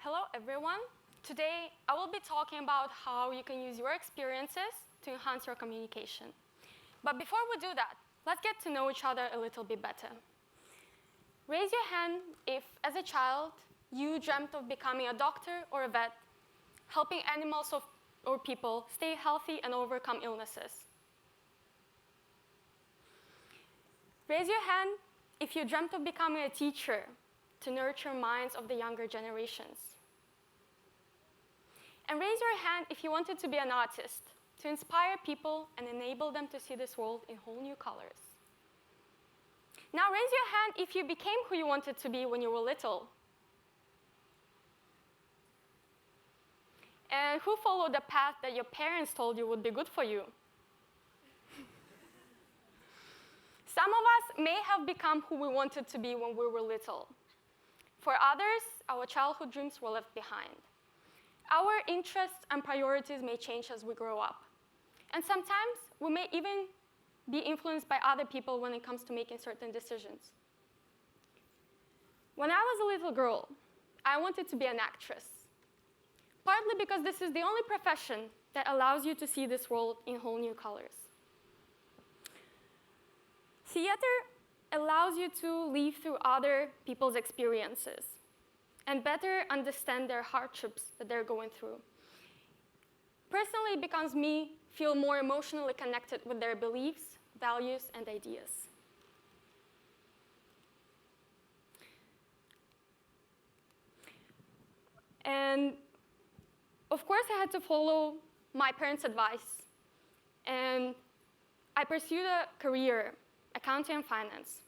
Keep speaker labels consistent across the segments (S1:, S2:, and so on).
S1: Hello, everyone. Today, I will be talking about how you can use your experiences to enhance your communication. But before we do that, let's get to know each other a little bit better. Raise your hand if, as a child, you dreamt of becoming a doctor or a vet, helping animals or people stay healthy and overcome illnesses. Raise your hand if you dreamt of becoming a teacher to nurture minds of the younger generations. And raise your hand if you wanted to be an artist, to inspire people and enable them to see this world in whole new colors. Now raise your hand if you became who you wanted to be when you were little. And who followed the path that your parents told you would be good for you? Some of us may have become who we wanted to be when we were little. For others, our childhood dreams were left behind. Our interests and priorities may change as we grow up. And sometimes we may even be influenced by other people when it comes to making certain decisions. When I was a little girl, I wanted to be an actress, partly because this is the only profession that allows you to see this world in whole new colors. Theater allows you to live through other people's experiences and better understand their hardships that they're going through. Personally, it becomes me feel more emotionally connected with their beliefs, values, and ideas. And of course, I had to follow my parents' advice. And I pursued a career, accounting and finance.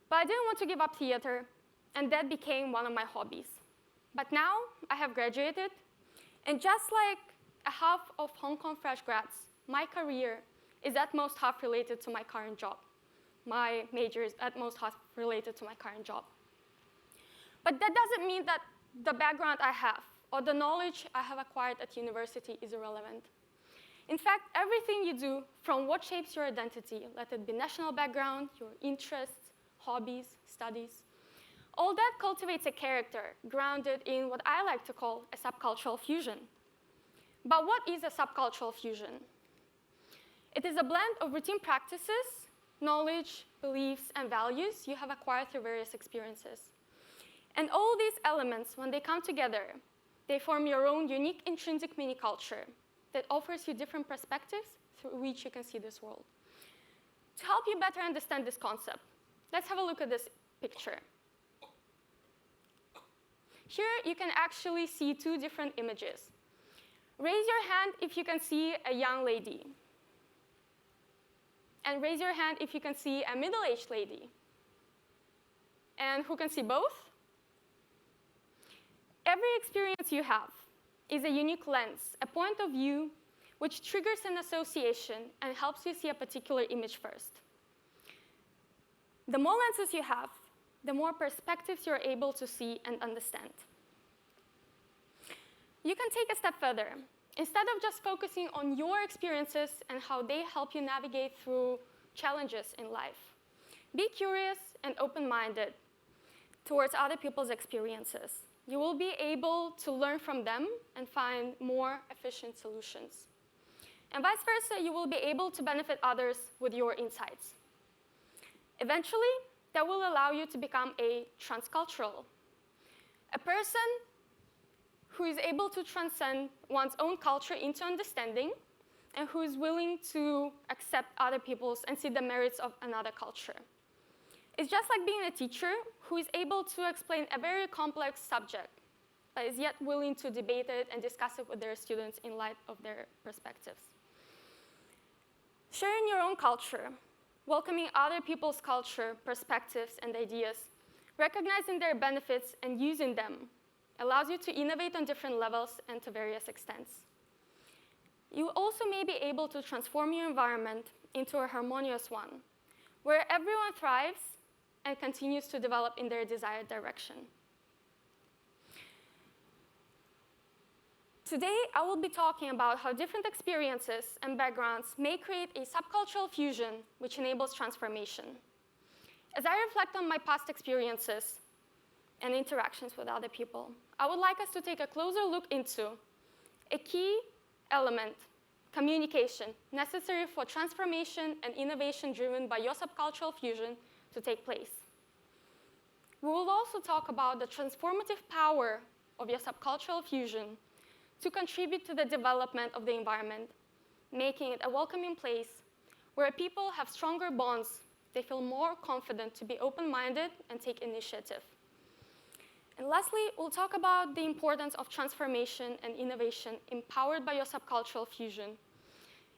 S1: But I didn't want to give up theater, and that became one of my hobbies. But now I have graduated, and just like a half of Hong Kong fresh grads, my career is at most half related to my current job. My major is at most half related to my current job. But that doesn't mean that the background I have or the knowledge I have acquired at university is irrelevant. In fact, everything you do, from what shapes your identity, let it be national background, your interests, hobbies, studies, all that cultivates a character grounded in what I like to call a subcultural fusion. But what is a subcultural fusion? It is a blend of routine practices, knowledge, beliefs, and values you have acquired through various experiences. And all these elements, when they come together, they form your own unique intrinsic mini-culture that offers you different perspectives through which you can see this world. To help you better understand this concept, let's have a look at this picture. Here, you can actually see two different images. Raise your hand if you can see a young lady. And raise your hand if you can see a middle-aged lady. And who can see both? Every experience you have is a unique lens, a point of view, which triggers an association and helps you see a particular image first. The more lenses you have, the more perspectives you're able to see and understand. You can take a step further. Instead of just focusing on your experiences and how they help you navigate through challenges in life, be curious and open-minded towards other people's experiences. You will be able to learn from them and find more efficient solutions. And vice versa, you will be able to benefit others with your insights. Eventually, that will allow you to become a transcultural, a person who is able to transcend one's own culture into understanding and who is willing to accept other people's and see the merits of another culture. It's just like being a teacher who is able to explain a very complex subject, but is yet willing to debate it and discuss it with their students in light of their perspectives. Sharing your own culture, welcoming other people's culture, perspectives, and ideas, recognizing their benefits and using them allows you to innovate on different levels and to various extents. You also may be able to transform your environment into a harmonious one, where everyone thrives and continues to develop in their desired direction. Today, I will be talking about how different experiences and backgrounds may create a subcultural fusion which enables transformation. As I reflect on my past experiences, and interactions with other people, I would like us to take a closer look into a key element, communication, necessary for transformation and innovation driven by your subcultural fusion to take place. We will also talk about the transformative power of your subcultural fusion to contribute to the development of the environment, making it a welcoming place where people have stronger bonds, they feel more confident to be open-minded and take initiative. And lastly, we'll talk about the importance of transformation and innovation empowered by your subcultural fusion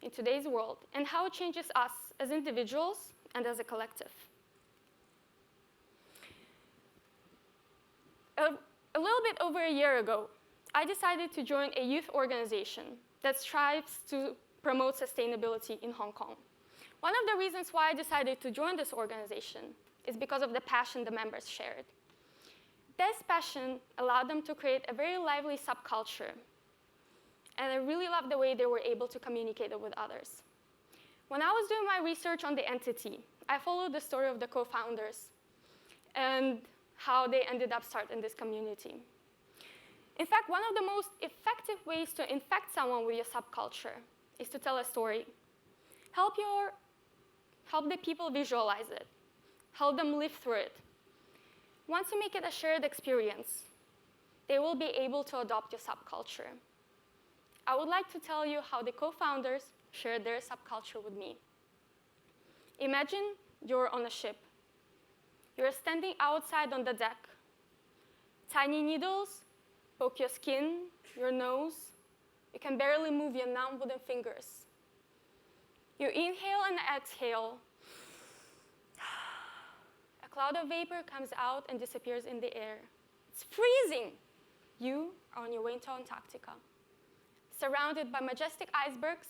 S1: in today's world and how it changes us as individuals and as a collective. A little bit over a year ago, I decided to join a youth organization that strives to promote sustainability in Hong Kong. One of the reasons why I decided to join this organization is because of the passion the members shared. This passion allowed them to create a very lively subculture, and I really loved the way they were able to communicate it with others. When I was doing my research on the entity, I followed the story of the co-founders and how they ended up starting this community. In fact, one of the most effective ways to infect someone with your subculture is to tell a story. Help the people visualize it. Help them live through it. Once you make it a shared experience, they will be able to adopt your subculture. I would like to tell you how the co-founders shared their subculture with me. Imagine you're on a ship. You're standing outside on the deck. Tiny needles poke your skin, your nose. You can barely move your numb wooden fingers. You inhale and exhale. A cloud of vapor comes out and disappears in the air. It's freezing. You are on your way to Antarctica, surrounded by majestic icebergs,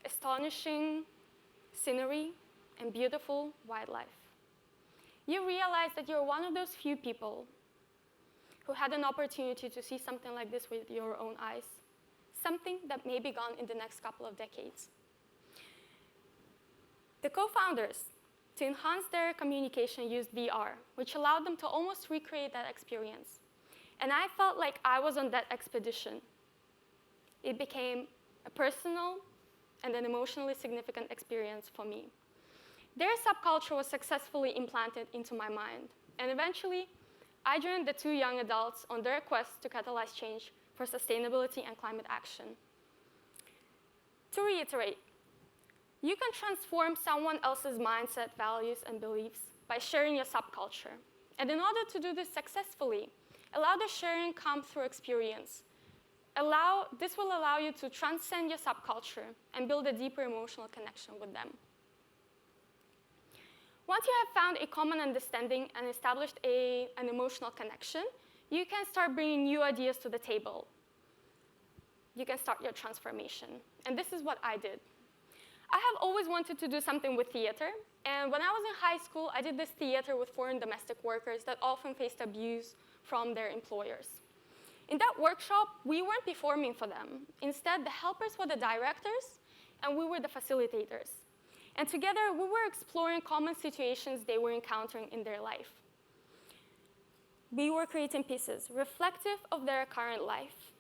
S1: astonishing scenery, and beautiful wildlife. You realize that you're one of those few people who had an opportunity to see something like this with your own eyes, something that may be gone in the next couple of decades. The co-founders, to enhance their communication, used VR, which allowed them to almost recreate that experience. And I felt like I was on that expedition. It became a personal and an emotionally significant experience for me. Their subculture was successfully implanted into my mind, and eventually, I joined the two young adults on their quest to catalyze change for sustainability and climate action. To reiterate, you can transform someone else's mindset, values, and beliefs by sharing your subculture. And in order to do this successfully, allow the sharing come through experience. This will allow you to transcend your subculture and build a deeper emotional connection with them. Once you have found a common understanding and established an emotional connection, you can start bringing new ideas to the table. You can start your transformation. And this is what I did. I have always wanted to do something with theater. And when I was in high school, I did this theater with foreign domestic workers that often faced abuse from their employers. In that workshop, we weren't performing for them. Instead, the helpers were the directors, and we were the facilitators. And together, we were exploring common situations they were encountering in their life. We were creating pieces reflective of their current life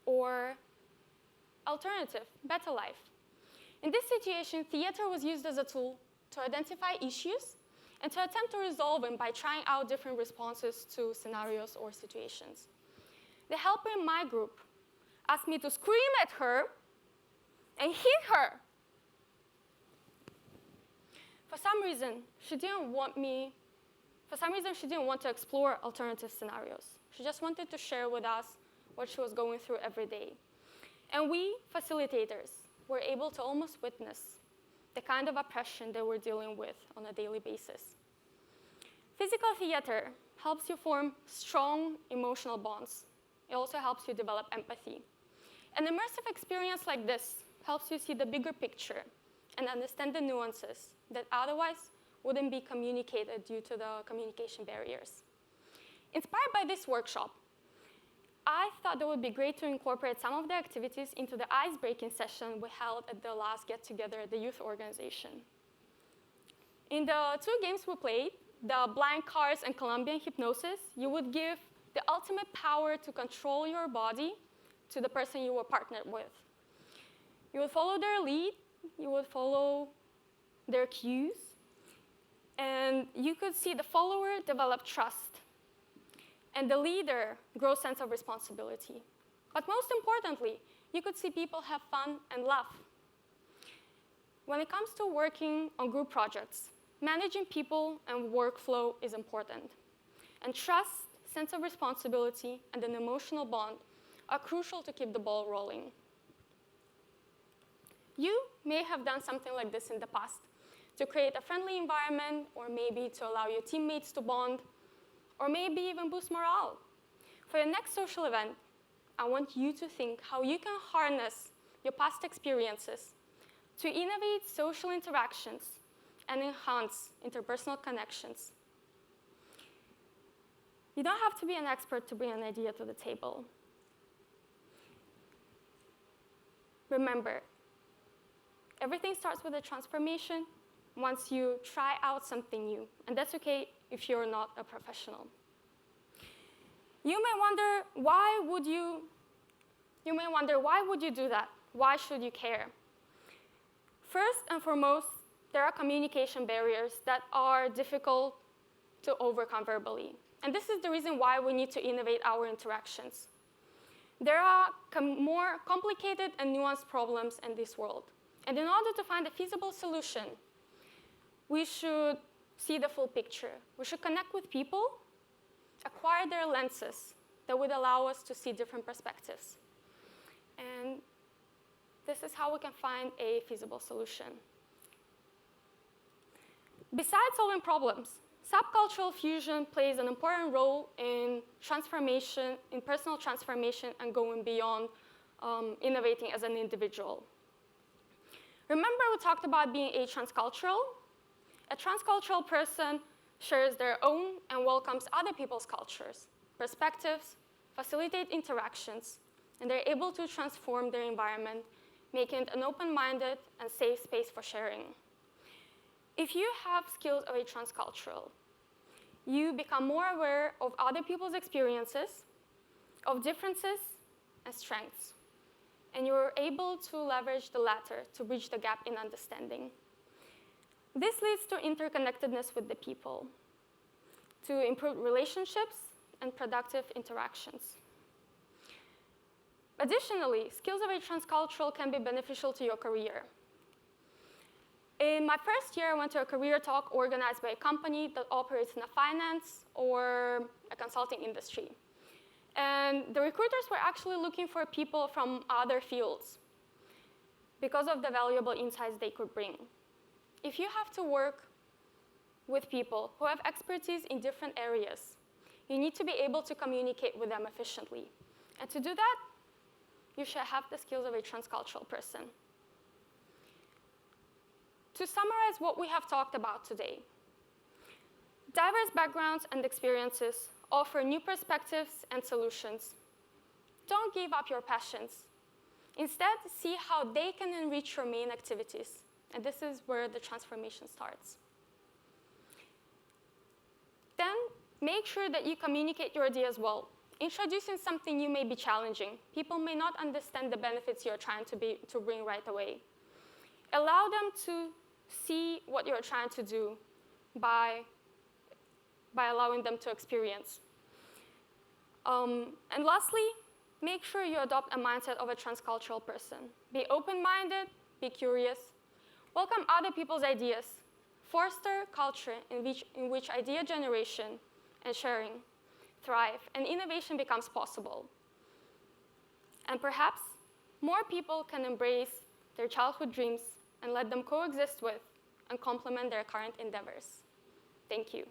S1: or alternative, better life. In this situation, theater was used as a tool to identify issues and to attempt to resolve them by trying out different responses to scenarios or situations. The helper in my group asked me to scream at her and hit her. For some reason, she didn't want to explore alternative scenarios. She just wanted to share with us what she was going through every day. And we, facilitators, were able to almost witness the kind of oppression they were dealing with on a daily basis. Physical theater helps you form strong emotional bonds. It also helps you develop empathy. An immersive experience like this helps you see the bigger picture and understand the nuances that otherwise wouldn't be communicated due to the communication barriers. Inspired by this workshop, I thought it would be great to incorporate some of the activities into the ice-breaking session we held at the last get-together at the youth organization. In the two games we played, the blind cars and Colombian hypnosis, you would give the ultimate power to control your body to the person you were partnered with. You would follow their lead, you would follow their cues, and you could see the follower develop trust, and the leader grow sense of responsibility. But most importantly, you could see people have fun and laugh. When it comes to working on group projects, managing people and workflow is important. And trust, sense of responsibility, and an emotional bond are crucial to keep the ball rolling. You may have done something like this in the past to create a friendly environment, or maybe to allow your teammates to bond, or maybe even boost morale. For your next social event, I want you to think how you can harness your past experiences to innovate social interactions and enhance interpersonal connections. You don't have to be an expert to bring an idea to the table. Remember, everything starts with a transformation once you try out something new, and that's okay if you're not a professional. You may wonder, why would you do that? Why should you care? First and foremost, there are communication barriers that are difficult to overcome verbally. And this is the reason why we need to innovate our interactions. There are more complicated and nuanced problems in this world. And in order to find a feasible solution, we should see the full picture. We should connect with people, acquire their lenses that would allow us to see different perspectives. And this is how we can find a feasible solution. Besides solving problems, subcultural fusion plays an important role in transformation, in personal transformation, and going beyond innovating as an individual. Remember we talked about being a transcultural? A transcultural person shares their own and welcomes other people's cultures, perspectives, facilitate interactions, and they're able to transform their environment, making it an open-minded and safe space for sharing. If you have skills of a transcultural, you become more aware of other people's experiences, of differences and strengths, and you're able to leverage the latter to bridge the gap in understanding. This leads to interconnectedness with the people, to improved relationships and productive interactions. Additionally, skills of a transcultural can be beneficial to your career. In my first year, I went to a career talk organized by a company that operates in the finance or a consulting industry. And the recruiters were actually looking for people from other fields because of the valuable insights they could bring. If you have to work with people who have expertise in different areas, you need to be able to communicate with them efficiently. And to do that, you should have the skills of a transcultural person. To summarize what we have talked about today, diverse backgrounds and experiences offer new perspectives and solutions. Don't give up your passions. Instead, see how they can enrich your main activities. And this is where the transformation starts. Then, make sure that you communicate your ideas well. Introducing something new may be challenging. People may not understand the benefits you're trying to bring right away. Allow them to see what you're trying to do by allowing them to experience. And lastly, make sure you adopt a mindset of a transcultural person. Be open-minded, be curious, welcome other people's ideas, foster culture in which idea generation and sharing thrive, and innovation becomes possible. And perhaps more people can embrace their childhood dreams and let them coexist with and complement their current endeavors. Thank you.